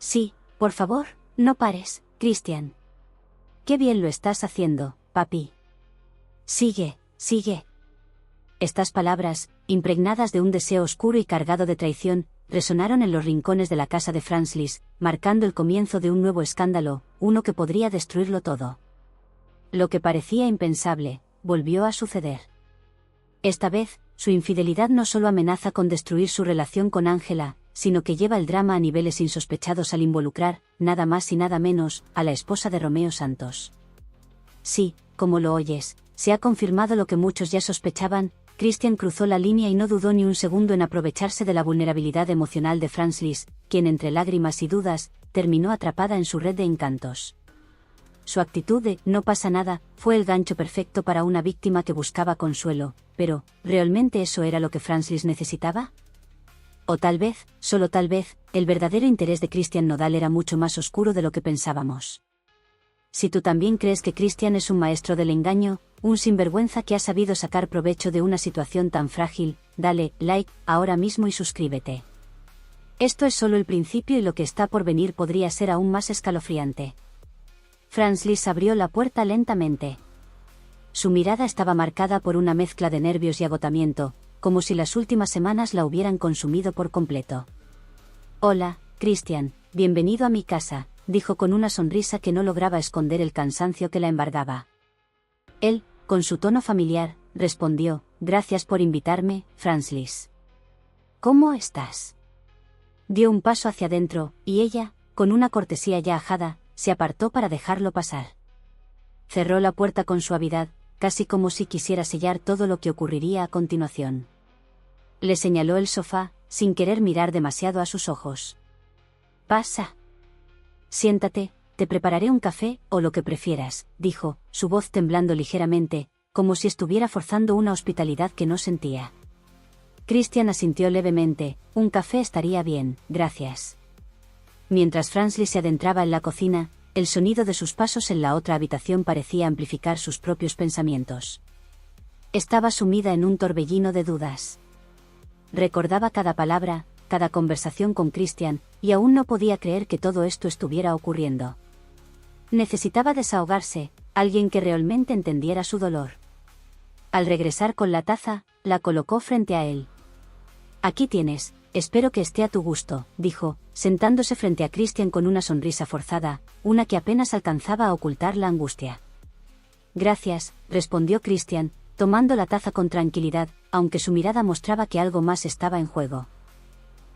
Sí, por favor, no pares, Christian. Qué bien lo estás haciendo, papi. Sigue, sigue. Estas palabras, impregnadas de un deseo oscuro y cargado de traición, resonaron en los rincones de la casa de Francis, marcando el comienzo de un nuevo escándalo, uno que podría destruirlo todo. Lo que parecía impensable, volvió a suceder. Esta vez, su infidelidad no solo amenaza con destruir su relación con Angela, sino que lleva el drama a niveles insospechados al involucrar, nada más y nada menos, a la esposa de Romeo Santos. Sí, como lo oyes, se ha confirmado lo que muchos ya sospechaban. Christian cruzó la línea y no dudó ni un segundo en aprovecharse de la vulnerabilidad emocional de Francis, quien entre lágrimas y dudas, terminó atrapada en su red de encantos. Su actitud de «no pasa nada» fue el gancho perfecto para una víctima que buscaba consuelo, pero, ¿realmente eso era lo que Francis necesitaba? O tal vez, solo tal vez, el verdadero interés de Christian Nodal era mucho más oscuro de lo que pensábamos. Si tú también crees que Christian es un maestro del engaño, un sinvergüenza que ha sabido sacar provecho de una situación tan frágil, dale like ahora mismo y suscríbete. Esto es solo el principio y lo que está por venir podría ser aún más escalofriante. Francis abrió la puerta lentamente. Su mirada estaba marcada por una mezcla de nervios y agotamiento, como si las últimas semanas la hubieran consumido por completo. Hola, Christian, bienvenido a mi casa, dijo con una sonrisa que no lograba esconder el cansancio que la embargaba. Él, con su tono familiar, respondió, gracias por invitarme, Francis. ¿Cómo estás? Dio un paso hacia adentro, y ella, con una cortesía ya ajada, se apartó para dejarlo pasar. Cerró la puerta con suavidad, casi como si quisiera sellar todo lo que ocurriría a continuación. Le señaló el sofá, sin querer mirar demasiado a sus ojos. Pasa. Siéntate, te prepararé un café o lo que prefieras, dijo, su voz temblando ligeramente, como si estuviera forzando una hospitalidad que no sentía. Christian asintió levemente, un café estaría bien, gracias. Mientras Francis se adentraba en la cocina, el sonido de sus pasos en la otra habitación parecía amplificar sus propios pensamientos. Estaba sumida en un torbellino de dudas. Recordaba cada palabra, cada conversación con Christian, y aún no podía creer que todo esto estuviera ocurriendo. Necesitaba desahogarse, alguien que realmente entendiera su dolor. Al regresar con la taza, la colocó frente a él. Aquí tienes, espero que esté a tu gusto, dijo, sentándose frente a Christian con una sonrisa forzada, una que apenas alcanzaba a ocultar la angustia. Gracias, respondió Christian, tomando la taza con tranquilidad, aunque su mirada mostraba que algo más estaba en juego.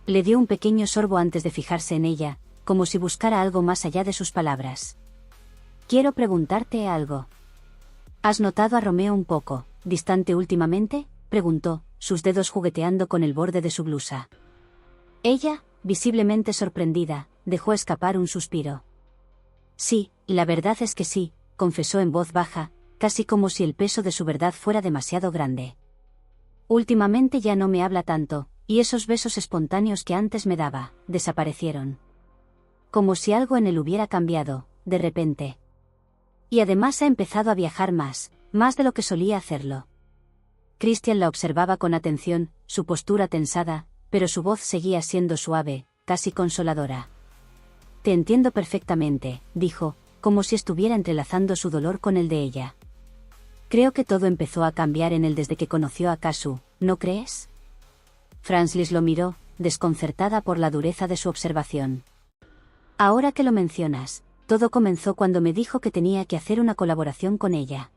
Le dio un pequeño sorbo antes de fijarse en ella, como si buscara algo más allá de sus palabras. Quiero preguntarte algo. ¿Has notado a Romeo un poco distante últimamente?, preguntó, sus dedos jugueteando con el borde de su blusa. Ella, visiblemente sorprendida, dejó escapar un suspiro. Sí, la verdad es que sí, confesó en voz baja, casi como si el peso de su verdad fuera demasiado grande. Últimamente ya no me habla tanto, y esos besos espontáneos que antes me daba, desaparecieron. Como si algo en él hubiera cambiado, de repente. Y además ha empezado a viajar más de lo que solía hacerlo. Christian la observaba con atención, su postura tensada, pero su voz seguía siendo suave, casi consoladora. Te entiendo perfectamente, dijo, como si estuviera entrelazando su dolor con el de ella. Creo que todo empezó a cambiar en él desde que conoció a Kazu, ¿no crees? Francis lo miró, desconcertada por la dureza de su observación. Ahora que lo mencionas, todo comenzó cuando me dijo que tenía que hacer una colaboración con ella.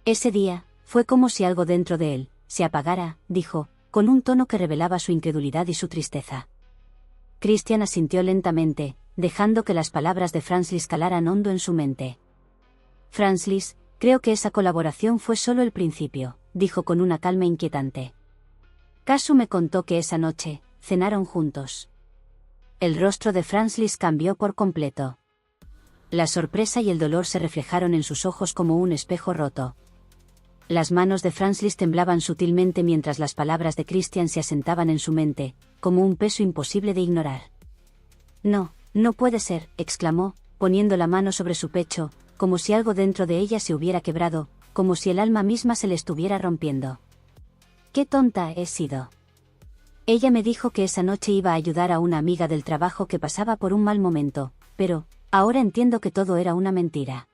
Ese día, fue como si algo dentro de él se apagara, dijo, con un tono que revelaba su incredulidad y su tristeza. Christian asintió lentamente, dejando que las palabras de Francis calaran hondo en su mente. Francis, creo que esa colaboración fue solo el principio, dijo con una calma inquietante. Kazu me contó que esa noche cenaron juntos. El rostro de Francis cambió por completo. La sorpresa y el dolor se reflejaron en sus ojos como un espejo roto. Las manos de Francis temblaban sutilmente mientras las palabras de Christian se asentaban en su mente, como un peso imposible de ignorar. No, no puede ser, exclamó, poniendo la mano sobre su pecho, como si algo dentro de ella se hubiera quebrado, como si el alma misma se le estuviera rompiendo. ¡Qué tonta he sido! Ella me dijo que esa noche iba a ayudar a una amiga del trabajo que pasaba por un mal momento, pero, ahora entiendo que todo era una mentira.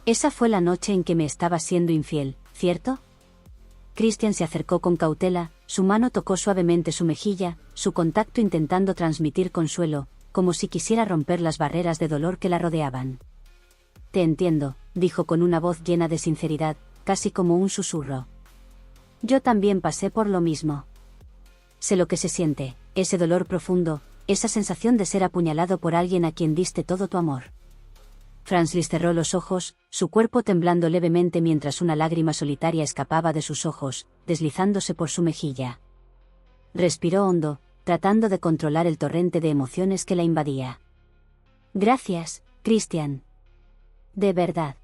Esa fue la noche en que me estaba siendo infiel, ¿cierto? Christian se acercó con cautela, su mano tocó suavemente su mejilla, su contacto intentando transmitir consuelo, como si quisiera romper las barreras de dolor que la rodeaban. Te entiendo, dijo con una voz llena de sinceridad, casi como un susurro. Yo también pasé por lo mismo. Sé lo que se siente, ese dolor profundo, esa sensación de ser apuñalado por alguien a quien diste todo tu amor. Francis cerró los ojos, su cuerpo temblando levemente mientras una lágrima solitaria escapaba de sus ojos, deslizándose por su mejilla. Respiró hondo, tratando de controlar el torrente de emociones que la invadía. Gracias, Christian. De verdad.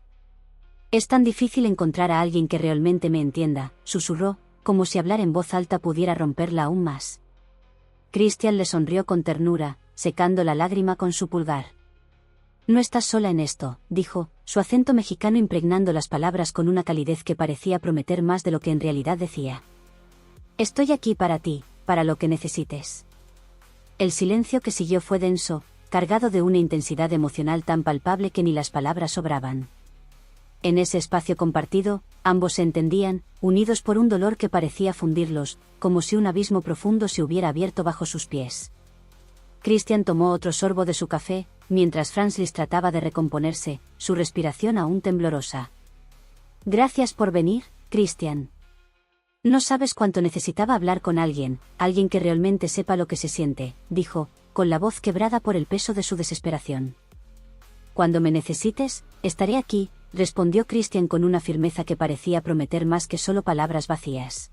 Es tan difícil encontrar a alguien que realmente me entienda, susurró, como si hablar en voz alta pudiera romperla aún más. Christian le sonrió con ternura, secando la lágrima con su pulgar. No estás sola en esto, dijo, su acento mexicano impregnando las palabras con una calidez que parecía prometer más de lo que en realidad decía. Estoy aquí para ti, para lo que necesites. El silencio que siguió fue denso, cargado de una intensidad emocional tan palpable que ni las palabras sobraban. En ese espacio compartido, ambos se entendían, unidos por un dolor que parecía fundirlos, como si un abismo profundo se hubiera abierto bajo sus pies. Christian tomó otro sorbo de su café, mientras Francis trataba de recomponerse, su respiración aún temblorosa. Gracias por venir, Christian. No sabes cuánto necesitaba hablar con alguien que realmente sepa lo que se siente, dijo, con la voz quebrada por el peso de su desesperación. Cuando me necesites, estaré aquí, respondió Christian con una firmeza que parecía prometer más que solo palabras vacías.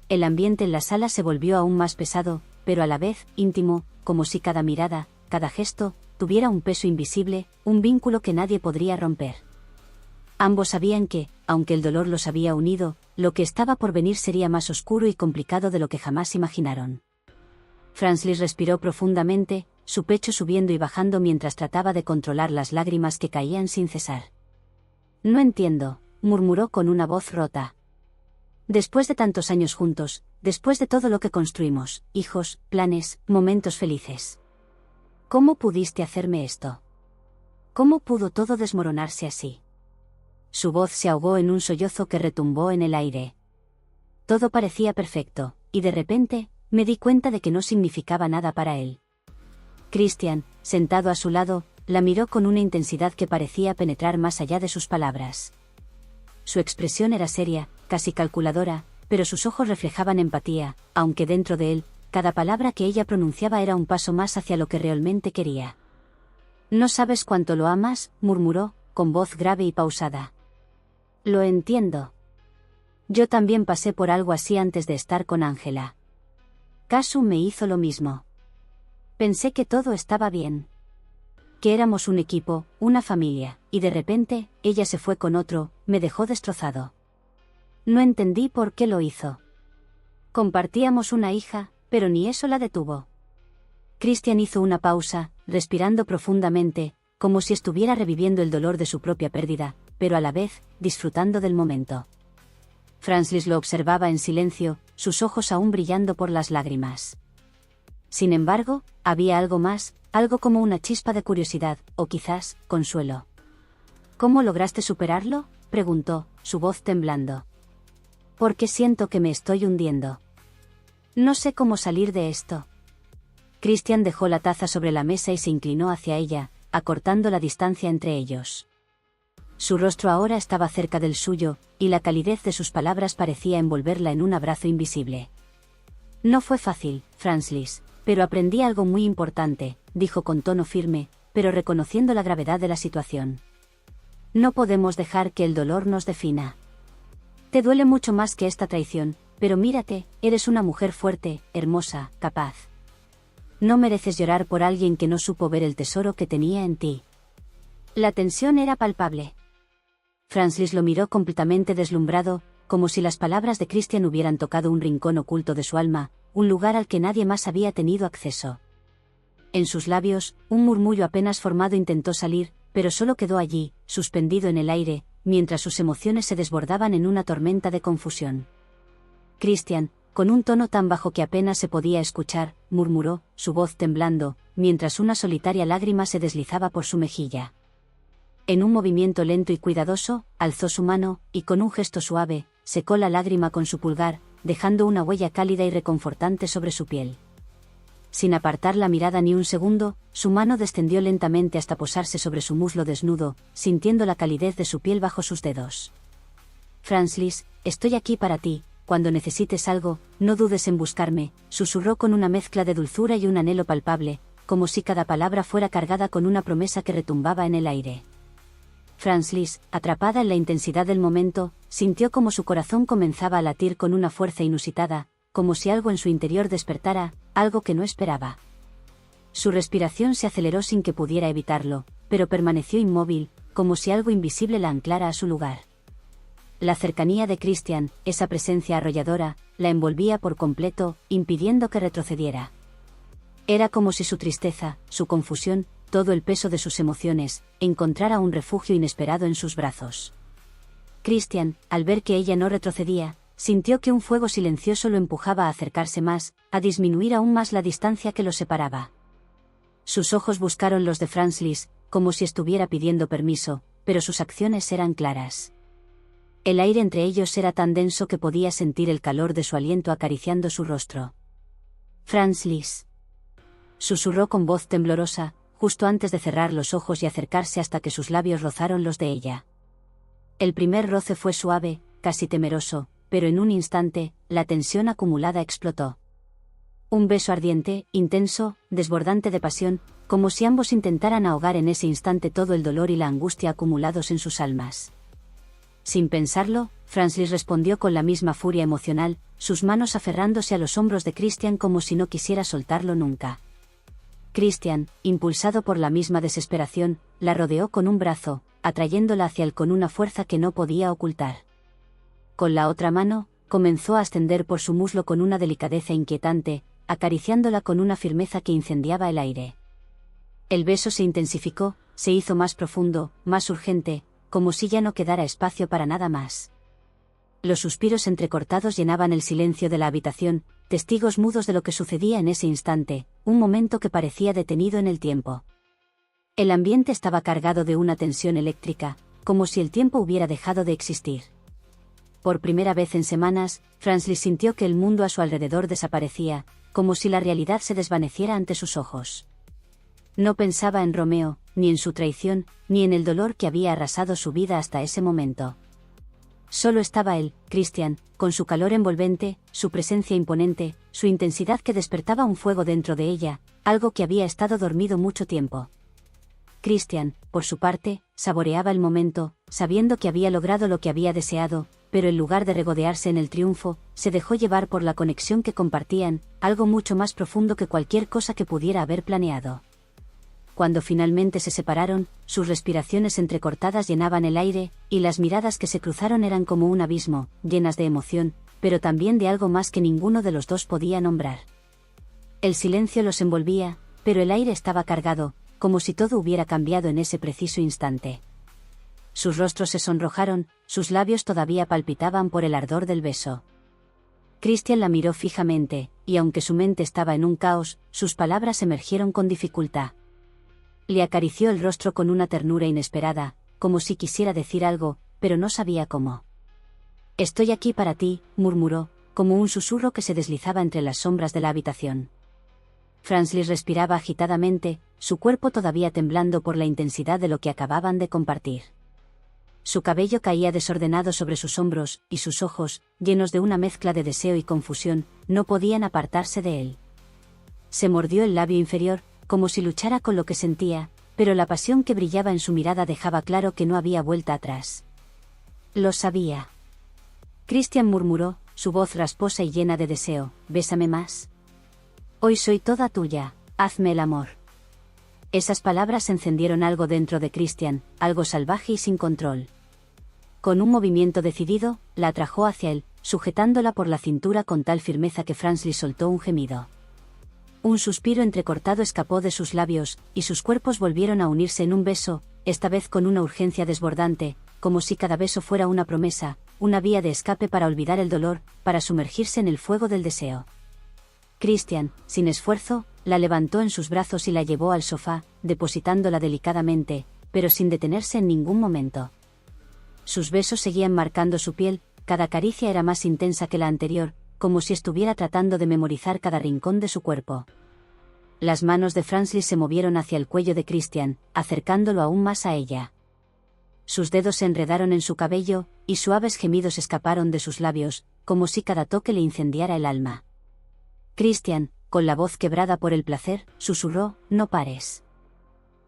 El ambiente en la sala se volvió aún más pesado, pero a la vez, íntimo, como si cada mirada, cada gesto, tuviera un peso invisible, un vínculo que nadie podría romper. Ambos sabían que, aunque el dolor los había unido, lo que estaba por venir sería más oscuro y complicado de lo que jamás imaginaron. Francis respiró profundamente, su pecho subiendo y bajando mientras trataba de controlar las lágrimas que caían sin cesar. No entiendo, murmuró con una voz rota. Después de tantos años juntos, después de todo lo que construimos, hijos, planes, momentos felices. ¿Cómo pudiste hacerme esto? ¿Cómo pudo todo desmoronarse así? Su voz se ahogó en un sollozo que retumbó en el aire. Todo parecía perfecto, y de repente, me di cuenta de que no significaba nada para él. Christian, sentado a su lado, la miró con una intensidad que parecía penetrar más allá de sus palabras. Su expresión era seria, casi calculadora, pero sus ojos reflejaban empatía, aunque dentro de él, cada palabra que ella pronunciaba era un paso más hacia lo que realmente quería. No sabes cuánto lo amas, murmuró, con voz grave y pausada. Lo entiendo. Yo también pasé por algo así antes de estar con Ángela. Casu me hizo lo mismo. Pensé que todo estaba bien. Que éramos un equipo, una familia, y de repente, ella se fue con otro, me dejó destrozado. No entendí por qué lo hizo. Compartíamos una hija, pero ni eso la detuvo. Christian hizo una pausa, respirando profundamente, como si estuviera reviviendo el dolor de su propia pérdida, pero a la vez, disfrutando del momento. Francis lo observaba en silencio, sus ojos aún brillando por las lágrimas. Sin embargo, había algo más, algo como una chispa de curiosidad, o quizás, consuelo. ¿Cómo lograste superarlo?, preguntó, su voz temblando. Porque siento que me estoy hundiendo. No sé cómo salir de esto. Christian dejó la taza sobre la mesa y se inclinó hacia ella, acortando la distancia entre ellos. Su rostro ahora estaba cerca del suyo, y la calidez de sus palabras parecía envolverla en un abrazo invisible. No fue fácil, Francis, pero aprendí algo muy importante, dijo con tono firme, pero reconociendo la gravedad de la situación. No podemos dejar que el dolor nos defina. Te duele mucho más que esta traición, pero mírate, eres una mujer fuerte, hermosa, capaz. No mereces llorar por alguien que no supo ver el tesoro que tenía en ti. La tensión era palpable. Francis lo miró completamente deslumbrado, como si las palabras de Christian hubieran tocado un rincón oculto de su alma, un lugar al que nadie más había tenido acceso. En sus labios, un murmullo apenas formado intentó salir, pero solo quedó allí, suspendido en el aire, mientras sus emociones se desbordaban en una tormenta de confusión. Christian, con un tono tan bajo que apenas se podía escuchar, murmuró, su voz temblando, mientras una solitaria lágrima se deslizaba por su mejilla. En un movimiento lento y cuidadoso, alzó su mano, y con un gesto suave, secó la lágrima con su pulgar, dejando una huella cálida y reconfortante sobre su piel. Sin apartar la mirada ni un segundo, su mano descendió lentamente hasta posarse sobre su muslo desnudo, sintiendo la calidez de su piel bajo sus dedos. Francis, estoy aquí para ti, cuando necesites algo, no dudes en buscarme, susurró con una mezcla de dulzura y un anhelo palpable, como si cada palabra fuera cargada con una promesa que retumbaba en el aire. Francis, atrapada en la intensidad del momento, sintió como su corazón comenzaba a latir con una fuerza inusitada, como si algo en su interior despertara, algo que no esperaba. Su respiración se aceleró sin que pudiera evitarlo, pero permaneció inmóvil, como si algo invisible la anclara a su lugar. La cercanía de Christian, esa presencia arrolladora, la envolvía por completo, impidiendo que retrocediera. Era como si su tristeza, su confusión, todo el peso de sus emociones, encontrara un refugio inesperado en sus brazos. Christian, al ver que ella no retrocedía, sintió que un fuego silencioso lo empujaba a acercarse más, a disminuir aún más la distancia que los separaba. Sus ojos buscaron los de Francis, como si estuviera pidiendo permiso, pero sus acciones eran claras. El aire entre ellos era tan denso que podía sentir el calor de su aliento acariciando su rostro. Francis, susurró con voz temblorosa, justo antes de cerrar los ojos y acercarse hasta que sus labios rozaron los de ella. El primer roce fue suave, casi temeroso, pero en un instante, la tensión acumulada explotó. Un beso ardiente, intenso, desbordante de pasión, como si ambos intentaran ahogar en ese instante todo el dolor y la angustia acumulados en sus almas. Sin pensarlo, Francis respondió con la misma furia emocional, sus manos aferrándose a los hombros de Christian como si no quisiera soltarlo nunca. Christian, impulsado por la misma desesperación, la rodeó con un brazo, atrayéndola hacia él con una fuerza que no podía ocultar. Con la otra mano, comenzó a ascender por su muslo con una delicadeza inquietante, acariciándola con una firmeza que incendiaba el aire. El beso se intensificó, se hizo más profundo, más urgente, como si ya no quedara espacio para nada más. Los suspiros entrecortados llenaban el silencio de la habitación, testigos mudos de lo que sucedía en ese instante, un momento que parecía detenido en el tiempo. El ambiente estaba cargado de una tensión eléctrica, como si el tiempo hubiera dejado de existir. Por primera vez en semanas, Francis sintió que el mundo a su alrededor desaparecía, como si la realidad se desvaneciera ante sus ojos. No pensaba en Romeo, ni en su traición, ni en el dolor que había arrasado su vida hasta ese momento. Solo estaba él, Christian, con su calor envolvente, su presencia imponente, su intensidad que despertaba un fuego dentro de ella, algo que había estado dormido mucho tiempo. Christian, por su parte, saboreaba el momento, sabiendo que había logrado lo que había deseado, pero en lugar de regodearse en el triunfo, se dejó llevar por la conexión que compartían, algo mucho más profundo que cualquier cosa que pudiera haber planeado. Cuando finalmente se separaron, sus respiraciones entrecortadas llenaban el aire, y las miradas que se cruzaron eran como un abismo, llenas de emoción, pero también de algo más que ninguno de los dos podía nombrar. El silencio los envolvía, pero el aire estaba cargado, como si todo hubiera cambiado en ese preciso instante. Sus rostros se sonrojaron, sus labios todavía palpitaban por el ardor del beso. Christian la miró fijamente, y aunque su mente estaba en un caos, sus palabras emergieron con dificultad. Le acarició el rostro con una ternura inesperada, como si quisiera decir algo, pero no sabía cómo. «Estoy aquí para ti», murmuró, como un susurro que se deslizaba entre las sombras de la habitación. Francis respiraba agitadamente, su cuerpo todavía temblando por la intensidad de lo que acababan de compartir. Su cabello caía desordenado sobre sus hombros, y sus ojos, llenos de una mezcla de deseo y confusión, no podían apartarse de él. Se mordió el labio inferior, como si luchara con lo que sentía, pero la pasión que brillaba en su mirada dejaba claro que no había vuelta atrás. Lo sabía. Christian murmuró, su voz rasposa y llena de deseo, «Bésame más. Hoy soy toda tuya, hazme el amor». Esas palabras encendieron algo dentro de Christian, algo salvaje y sin control. Con un movimiento decidido, la atrajo hacia él, sujetándola por la cintura con tal firmeza que Francis soltó un gemido. Un suspiro entrecortado escapó de sus labios, y sus cuerpos volvieron a unirse en un beso, esta vez con una urgencia desbordante, como si cada beso fuera una promesa, una vía de escape para olvidar el dolor, para sumergirse en el fuego del deseo. Christian, sin esfuerzo, la levantó en sus brazos y la llevó al sofá, depositándola delicadamente, pero sin detenerse en ningún momento. Sus besos seguían marcando su piel, cada caricia era más intensa que la anterior, como si estuviera tratando de memorizar cada rincón de su cuerpo. Las manos de Francis se movieron hacia el cuello de Christian, acercándolo aún más a ella. Sus dedos se enredaron en su cabello, y suaves gemidos escaparon de sus labios, como si cada toque le incendiara el alma. Christian, con la voz quebrada por el placer, susurró: «No pares».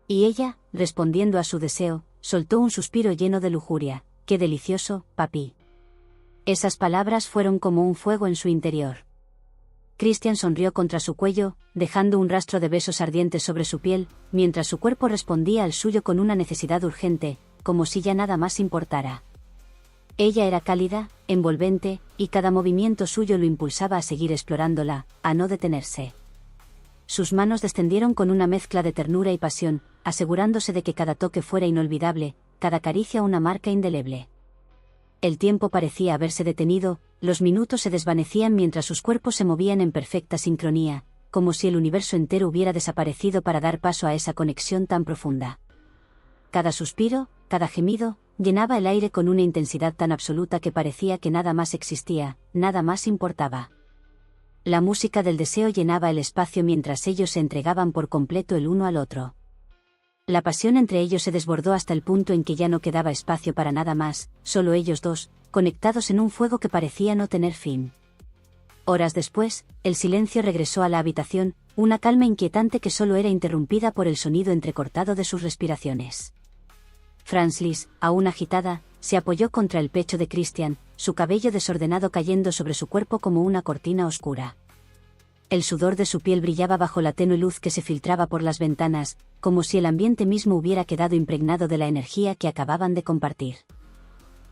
Y ella, respondiendo a su deseo, soltó un suspiro lleno de lujuria: «Qué delicioso, papi». Esas palabras fueron como un fuego en su interior. Christian sonrió contra su cuello, dejando un rastro de besos ardientes sobre su piel, mientras su cuerpo respondía al suyo con una necesidad urgente, como si ya nada más importara. Ella era cálida, envolvente, y cada movimiento suyo lo impulsaba a seguir explorándola, a no detenerse. Sus manos descendieron con una mezcla de ternura y pasión, asegurándose de que cada toque fuera inolvidable, cada caricia una marca indeleble. El tiempo parecía haberse detenido, los minutos se desvanecían mientras sus cuerpos se movían en perfecta sincronía, como si el universo entero hubiera desaparecido para dar paso a esa conexión tan profunda. Cada suspiro, cada gemido, llenaba el aire con una intensidad tan absoluta que parecía que nada más existía, nada más importaba. La música del deseo llenaba el espacio mientras ellos se entregaban por completo el uno al otro. La pasión entre ellos se desbordó hasta el punto en que ya no quedaba espacio para nada más, solo ellos dos, conectados en un fuego que parecía no tener fin. Horas después, el silencio regresó a la habitación, una calma inquietante que solo era interrumpida por el sonido entrecortado de sus respiraciones. Francis, aún agitada, se apoyó contra el pecho de Christian, su cabello desordenado cayendo sobre su cuerpo como una cortina oscura. El sudor de su piel brillaba bajo la tenue luz que se filtraba por las ventanas, como si el ambiente mismo hubiera quedado impregnado de la energía que acababan de compartir.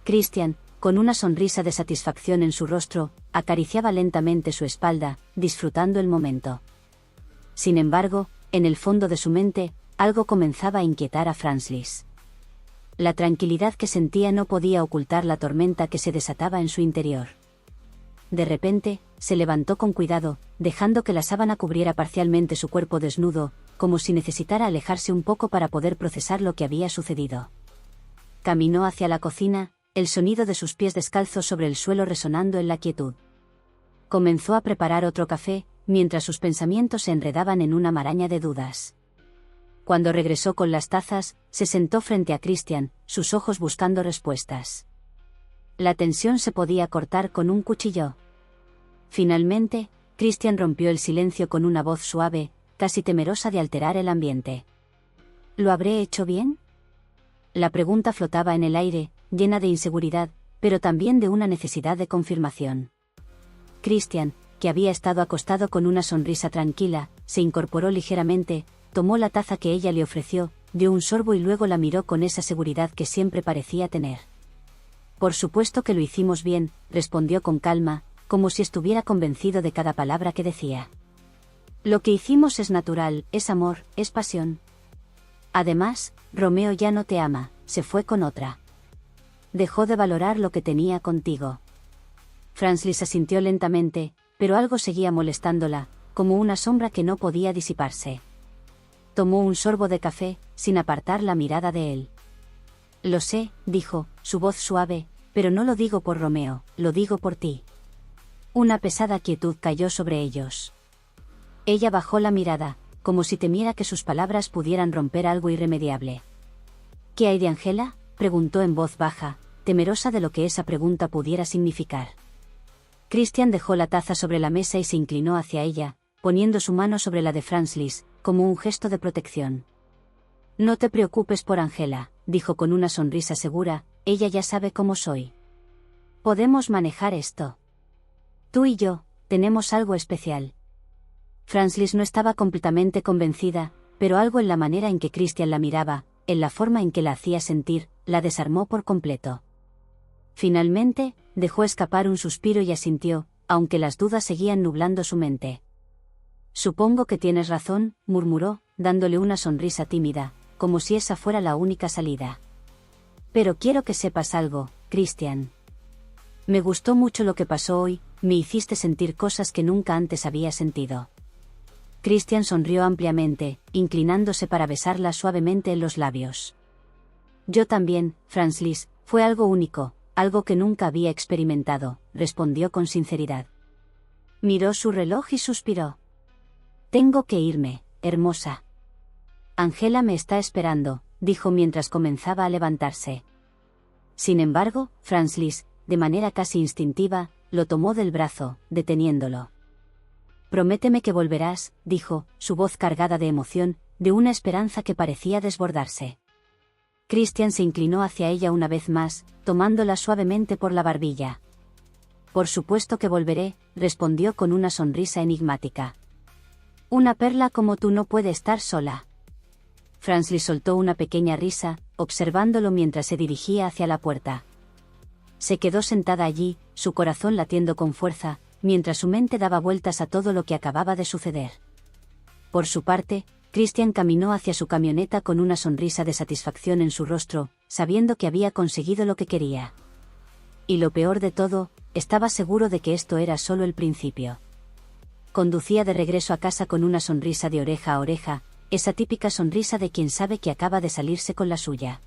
Christian, con una sonrisa de satisfacción en su rostro, acariciaba lentamente su espalda, disfrutando el momento. Sin embargo, en el fondo de su mente, algo comenzaba a inquietar a Francis. La tranquilidad que sentía no podía ocultar la tormenta que se desataba en su interior. De repente, se levantó con cuidado, dejando que la sábana cubriera parcialmente su cuerpo desnudo, como si necesitara alejarse un poco para poder procesar lo que había sucedido. Caminó hacia la cocina, el sonido de sus pies descalzos sobre el suelo resonando en la quietud. Comenzó a preparar otro café, mientras sus pensamientos se enredaban en una maraña de dudas. Cuando regresó con las tazas, se sentó frente a Christian, sus ojos buscando respuestas. La tensión se podía cortar con un cuchillo. Finalmente, Christian rompió el silencio con una voz suave, casi temerosa de alterar el ambiente. ¿Lo habré hecho bien? La pregunta flotaba en el aire, llena de inseguridad, pero también de una necesidad de confirmación. Christian, que había estado acostado con una sonrisa tranquila, se incorporó ligeramente, tomó la taza que ella le ofreció, dio un sorbo y luego la miró con esa seguridad que siempre parecía tener. Por supuesto que lo hicimos bien, respondió con calma, como si estuviera convencido de cada palabra que decía. Lo que hicimos es natural, es amor, es pasión. Además, Romeo ya no te ama, se fue con otra. Dejó de valorar lo que tenía contigo. Francis asintió lentamente, pero algo seguía molestándola, como una sombra que no podía disiparse. Tomó un sorbo de café, sin apartar la mirada de él. Lo sé, dijo, su voz suave, pero no lo digo por Romeo, lo digo por ti. Una pesada quietud cayó sobre ellos. Ella bajó la mirada, como si temiera que sus palabras pudieran romper algo irremediable. ¿Qué hay de Angela?, preguntó en voz baja, temerosa de lo que esa pregunta pudiera significar. Christian dejó la taza sobre la mesa y se inclinó hacia ella, poniendo su mano sobre la de Francis, como un gesto de protección. No te preocupes por Angela, dijo con una sonrisa segura, ella ya sabe cómo soy. Podemos manejar esto. Tú y yo, tenemos algo especial. Francis no estaba completamente convencida, pero algo en la manera en que Christian la miraba, en la forma en que la hacía sentir, la desarmó por completo. Finalmente, dejó escapar un suspiro y asintió, aunque las dudas seguían nublando su mente. Supongo que tienes razón, murmuró, dándole una sonrisa tímida, como si esa fuera la única salida. Pero quiero que sepas algo, Christian. Me gustó mucho lo que pasó hoy, me hiciste sentir cosas que nunca antes había sentido. Christian sonrió ampliamente, inclinándose para besarla suavemente en los labios. Yo también, Frances, fue algo único, algo que nunca había experimentado, respondió con sinceridad. Miró su reloj y suspiró. Tengo que irme, hermosa. Angela me está esperando, dijo mientras comenzaba a levantarse. Sin embargo, Frances, de manera casi instintiva, lo tomó del brazo, deteniéndolo. Prométeme que volverás, dijo, su voz cargada de emoción, de una esperanza que parecía desbordarse. Christian se inclinó hacia ella una vez más, tomándola suavemente por la barbilla. Por supuesto que volveré, respondió con una sonrisa enigmática. Una perla como tú no puede estar sola. Frances soltó una pequeña risa, observándolo mientras se dirigía hacia la puerta. Se quedó sentada allí, su corazón latiendo con fuerza, mientras su mente daba vueltas a todo lo que acababa de suceder. Por su parte, Christian caminó hacia su camioneta con una sonrisa de satisfacción en su rostro, sabiendo que había conseguido lo que quería. Y lo peor de todo, estaba seguro de que esto era solo el principio. Conducía de regreso a casa con una sonrisa de oreja a oreja, esa típica sonrisa de quien sabe que acaba de salirse con la suya.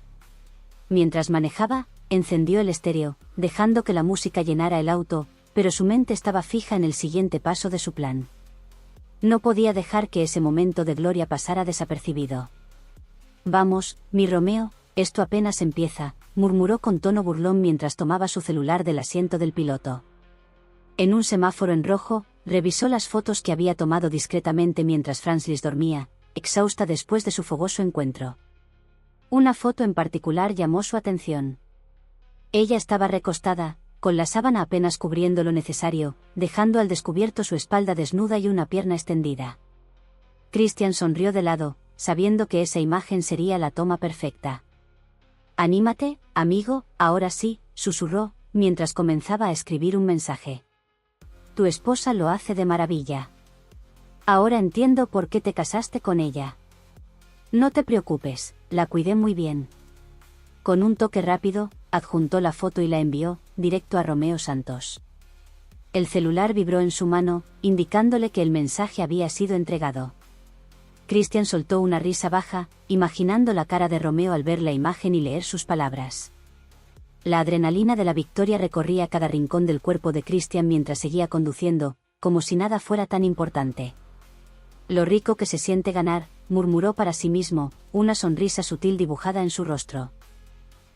Mientras manejaba, encendió el estéreo, dejando que la música llenara el auto, pero su mente estaba fija en el siguiente paso de su plan. No podía dejar que ese momento de gloria pasara desapercibido. Vamos, mi Romeo, esto apenas empieza, murmuró con tono burlón mientras tomaba su celular del asiento del piloto. En un semáforo en rojo, revisó las fotos que había tomado discretamente mientras Frances dormía, exhausta después de su fogoso encuentro. Una foto en particular llamó su atención. Ella estaba recostada, con la sábana apenas cubriendo lo necesario, dejando al descubierto su espalda desnuda y una pierna extendida. Christian sonrió de lado, sabiendo que esa imagen sería la toma perfecta. «Anímate, amigo, ahora sí», susurró, mientras comenzaba a escribir un mensaje. «Tu esposa lo hace de maravilla. Ahora entiendo por qué te casaste con ella. No te preocupes, la cuidé muy bien». Con un toque rápido, adjuntó la foto y la envió, directo a Romeo Santos. El celular vibró en su mano, indicándole que el mensaje había sido entregado. Christian soltó una risa baja, imaginando la cara de Romeo al ver la imagen y leer sus palabras. La adrenalina de la victoria recorría cada rincón del cuerpo de Christian mientras seguía conduciendo, como si nada fuera tan importante. «Lo rico que se siente ganar», murmuró para sí mismo, una sonrisa sutil dibujada en su rostro.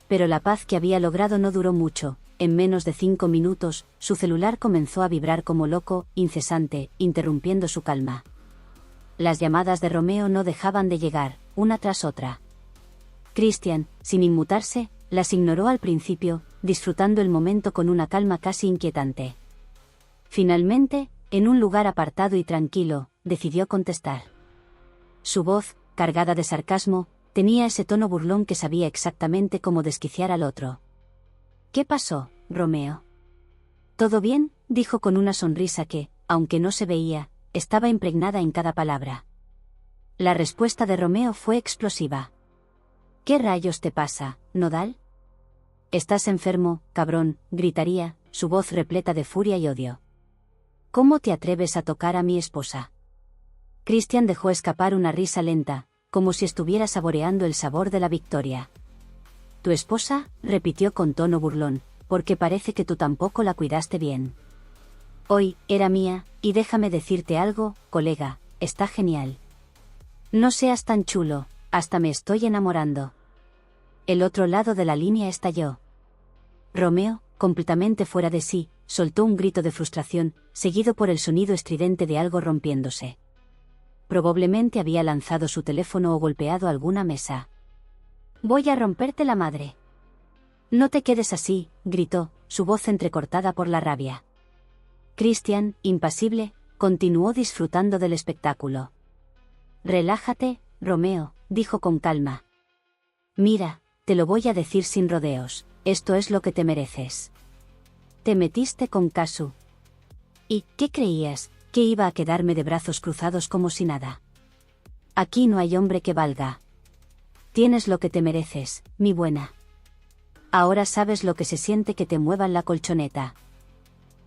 Pero la paz que había logrado no duró mucho. En menos de 5 minutos, su celular comenzó a vibrar como loco, incesante, interrumpiendo su calma. Las llamadas de Romeo no dejaban de llegar, una tras otra. Christian, sin inmutarse, las ignoró al principio, disfrutando el momento con una calma casi inquietante. Finalmente, en un lugar apartado y tranquilo, decidió contestar. Su voz, cargada de sarcasmo, tenía ese tono burlón que sabía exactamente cómo desquiciar al otro. «¿Qué pasó, Romeo?» «¿Todo bien?», dijo con una sonrisa que, aunque no se veía, estaba impregnada en cada palabra. La respuesta de Romeo fue explosiva. «¿Qué rayos te pasa, Nodal?» «Estás enfermo, cabrón», gritaría, su voz repleta de furia y odio. «¿Cómo te atreves a tocar a mi esposa?» Christian dejó escapar una risa lenta, como si estuviera saboreando el sabor de la victoria. «¿Tu esposa?», repitió con tono burlón, «porque parece que tú tampoco la cuidaste bien. Hoy, era mía, y déjame decirte algo, colega, está genial. No seas tan chulo, hasta me estoy enamorando». El otro lado de la línea estalló. Romeo, completamente fuera de sí, soltó un grito de frustración, seguido por el sonido estridente de algo rompiéndose. Probablemente había lanzado su teléfono o golpeado alguna mesa. «Voy a romperte la madre». «No te quedes así», gritó, su voz entrecortada por la rabia. Christian, impasible, continuó disfrutando del espectáculo. «Relájate, Romeo», dijo con calma. «Mira, te lo voy a decir sin rodeos, esto es lo que te mereces. Te metiste con Casu. ¿Y qué creías? ¿Que iba a quedarme de brazos cruzados como si nada? Aquí no hay hombre que valga. Tienes lo que te mereces, mi buena». Ahora sabes lo que se siente que te muevan la colchoneta.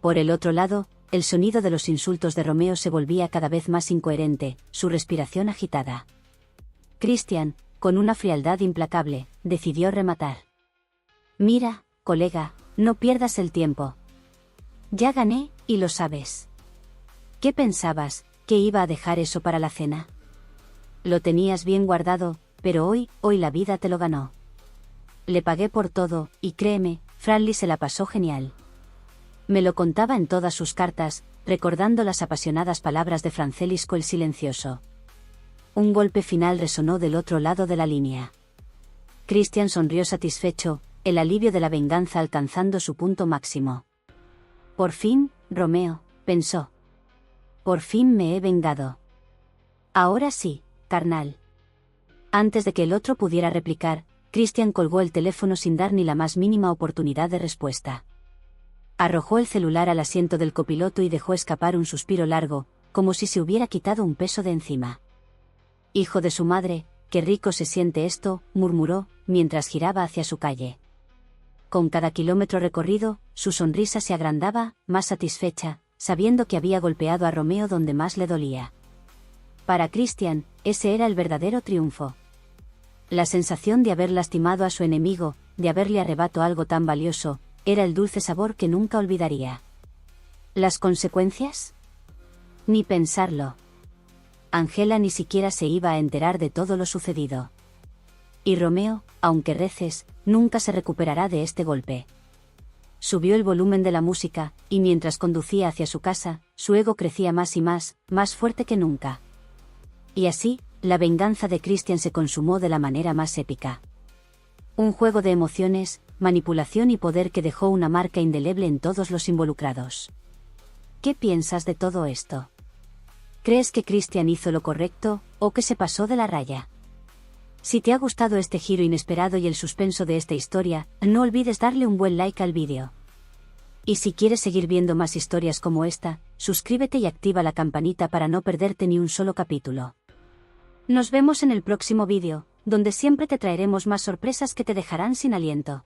Por el otro lado, el sonido de los insultos de Romeo se volvía cada vez más incoherente, su respiración agitada. Christian, con una frialdad implacable, decidió rematar. Mira, colega, no pierdas el tiempo. Ya gané, y lo sabes. ¿Qué pensabas, que iba a dejar eso para la cena? Lo tenías bien guardado, pero hoy la vida te lo ganó. Le pagué por todo, y créeme, Franly se la pasó genial. Me lo contaba en todas sus cartas, recordando las apasionadas palabras de Francelisco el Silencioso. Un golpe final resonó del otro lado de la línea. Christian sonrió satisfecho, el alivio de la venganza alcanzando su punto máximo. Por fin, Romeo, pensó. Por fin me he vengado. Ahora sí, carnal. Antes de que el otro pudiera replicar, Christian colgó el teléfono sin dar ni la más mínima oportunidad de respuesta. Arrojó el celular al asiento del copiloto y dejó escapar un suspiro largo, como si se hubiera quitado un peso de encima. Hijo de su madre, qué rico se siente esto, murmuró, mientras giraba hacia su calle. Con cada kilómetro recorrido, su sonrisa se agrandaba, más satisfecha, sabiendo que había golpeado a Romeo donde más le dolía. Para Christian, ese era el verdadero triunfo. La sensación de haber lastimado a su enemigo, de haberle arrebatado algo tan valioso, era el dulce sabor que nunca olvidaría. ¿Las consecuencias? Ni pensarlo. Angela ni siquiera se iba a enterar de todo lo sucedido. Y Romeo, aunque reces, nunca se recuperará de este golpe. Subió el volumen de la música, y mientras conducía hacia su casa, su ego crecía más y más fuerte que nunca. Y así, la venganza de Christian se consumó de la manera más épica. Un juego de emociones, manipulación y poder que dejó una marca indeleble en todos los involucrados. ¿Qué piensas de todo esto? ¿Crees que Christian hizo lo correcto, o que se pasó de la raya? Si te ha gustado este giro inesperado y el suspenso de esta historia, no olvides darle un buen like al vídeo. Y si quieres seguir viendo más historias como esta, suscríbete y activa la campanita para no perderte ni un solo capítulo. Nos vemos en el próximo vídeo, donde siempre te traeremos más sorpresas que te dejarán sin aliento.